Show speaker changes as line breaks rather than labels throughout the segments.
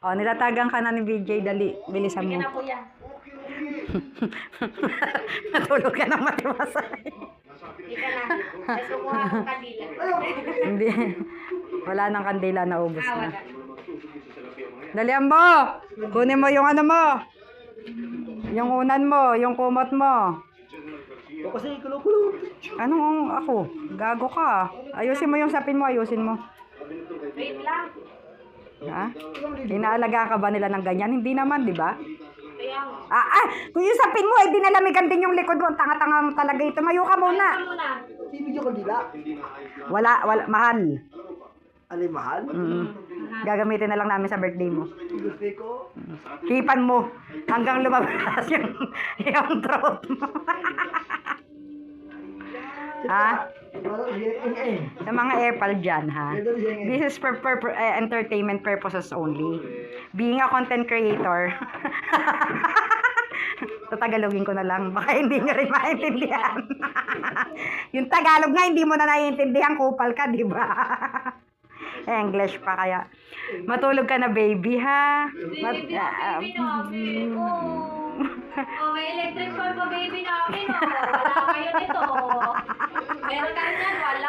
O, nilatagan ka na ni BJ. Dali, bilisan mo.
Sige na, kuya.
Natulog ka ng matiwasay.
Ika na. Tapos kumuha akong kandila.
Hindi. Wala nang kandila, naubos
Ah,
na.
wala.
Dalian mo! Kunin mo yung ano mo. Yung unan mo, yung kumot mo.
O kasi kulo-kulo.
Anong ako? Gago ka. Ayusin mo yung sapin mo, ayusin mo.
Wait lang.
Ha? Inaalaga ka ba nila ng ganyan? Hindi naman, di ba?
Kaya nga.
Kung yung sapin mo, ay dinalamigan din yung likod mo. Tanga-tanga mo talaga ito. Mayo ka
Ika
muna.
muna.
Ibig yung kandila.
Wala, mahal.
Alay mahal.
Gagamitin na lang namin sa birthday mo.
Gusto ko.
Hipan mo hanggang lumabas yung throat mo. Ha? Sa mga epal dyan, ha? This is for entertainment purposes only. Being a content creator. Tatagalogin ko na lang. Baka hindi nyo rin maintindihan. Yung Tagalog nga, hindi mo na naiintindihan. Kupal ka, di ba? English pa kaya. Matulog ka na, baby, ha?
Baby namin. Oh, may electric fan pa, baby namin. Oh. Wala kayo nito. Meron tayo yan, wala.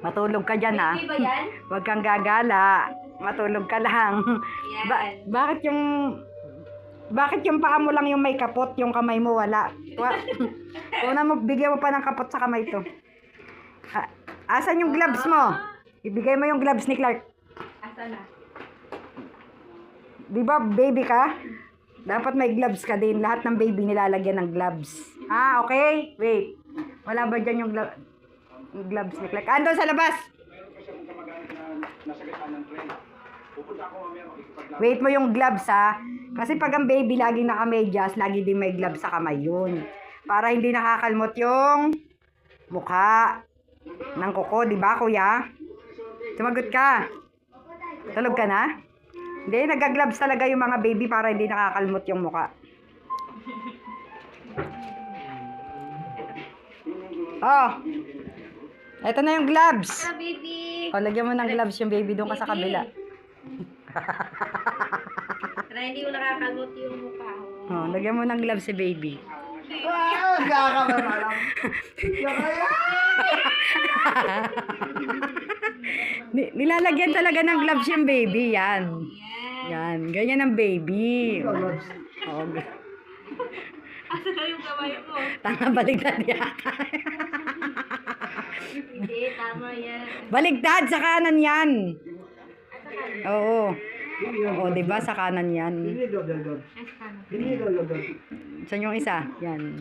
Matulog ka dyan, ha?
Baby ba yan?
Huwag kang gagala. Matulog ka lang.
Yan.
Bakit yung paa mo lang yung may kapot, yung kamay mo wala? Una mo, bigyan mo pa ng kapot sa kamay to. Asan yung gloves mo? Ibigay mo yung gloves ni Clark.
Asa na?
Di ba, baby ka? Dapat may gloves ka din. Lahat ng baby nilalagyan ng gloves. Okay? Wait. Wala ba dyan yung gloves ni Clark? Andun sa labas! Wait mo yung gloves, ha? Kasi pag ang baby laging nakamedyas, lagi din may gloves sa kamay yun. Para hindi nakakalmot yung mukha ng kuko, di ba, kuya? Sumagot ka. Tulog ka na? Hindi, nagagloves talaga yung mga baby para hindi nakakalmot yung mukha. Oh, eto na yung gloves.
Ah, baby.
O, lagyan mo ng gloves yung baby doon ka sa kabila.
Para hindi mo nakakalmot yung mukha.
Oh, lagyan mo ng gloves si baby.
Gagawin
Nilalagyan talaga ng gloves yung baby, yan. Yan, ganyan ang baby. Oh,
Asa na yung kamay mo?
tanga, baligtad yata.
Hindi, tama yan.
Baligtad, sa kanan yan. Oo. Oo, diba, sa kanan yan. Saan yung isa? Yan.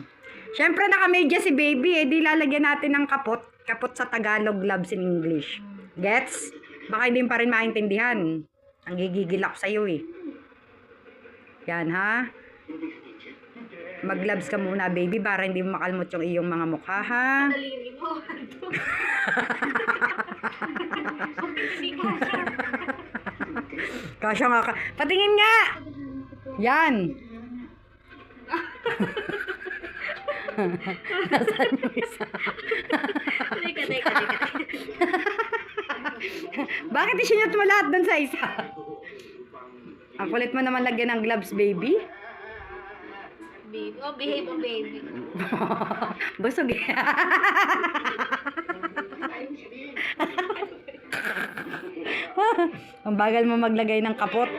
Siyempre, nakamedya si baby, di lalagyan natin ng kapot. Kapot sa Tagalog, gloves in English. Gets? Baka hindi pa rin maintindihan. Ang gigigil ako sa'yo, eh. Yan, ha? Mag-gloves ka muna, baby, para hindi mo makalmot yung iyong mga mukha, ha?
Daliri mo. Hindi kasha.
Kasya nga ka. Patingin nga! Yan! Nasaan yung isa?
Teka.
Bakit isinot mo lahat dun sa isa? Ang kulit mo naman lagyan ng gloves, baby.
Baby. Oh, behave mo, baby.
Busog eh. Ang bagal mo maglagay ng kapot.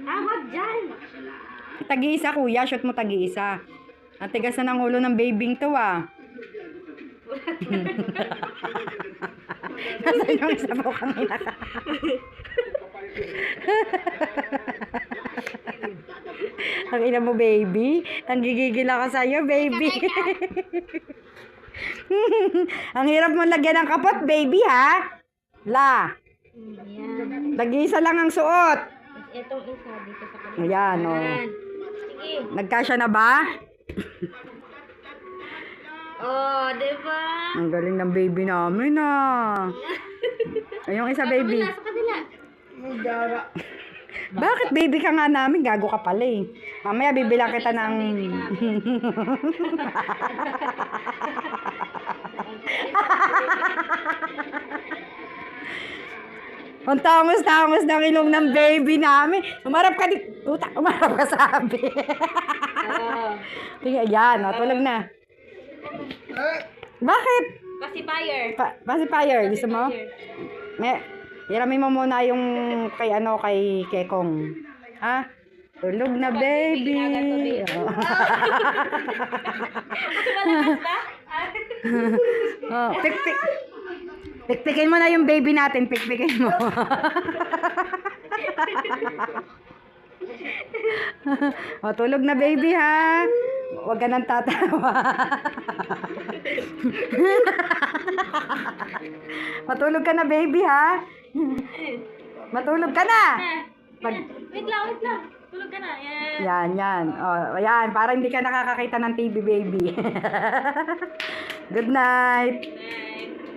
Wag dyan.
Tagi-isa, kuya. Shoot mo tagi-isa. Ang tigas na ng ulo ng babing to, ah. Nasaan yung isa po kanina ka? Ang ina mo, baby. Ang gigigil ako sa'yo, baby. Ang hirap mo lagyan ng kapot, baby, ha? La.
Yan.
Tagi-isa lang ang suot.
Itong isa dito sa kanila.
Ayan, o.
Sige.
Nagkasya na ba?
Oh, diba?
Ang galing ng baby namin, ah. Ay, yung isa, baby.
Sa kanila.
Bakit baby ka nga namin? Gago ka pala, eh. Mamaya bibilang kita ng... Ang tangos ng ilong ng baby namin. Umarap ka di. Utak, umarap ka sabi. Tingnan, yan. O, tulog na. Bakit?
Pacifier.
Pacifier, gusto mo? Hiramin mo muna yung kay Kekong. Ha? Tulog na, baby. Oh.
Malakas ba?
Oh, pikpikin mo na yung baby natin, pikpikin mo. Oh, tulog na, baby, ha? Huwag ka nang tatawa. Matulog ka na, baby, ha? Matulog ka na.
Wait lang. Tulog ka na. Yan.
Yan. Oh, yan. Para hindi ka nakakakita ng TV, baby. Good night.
Night.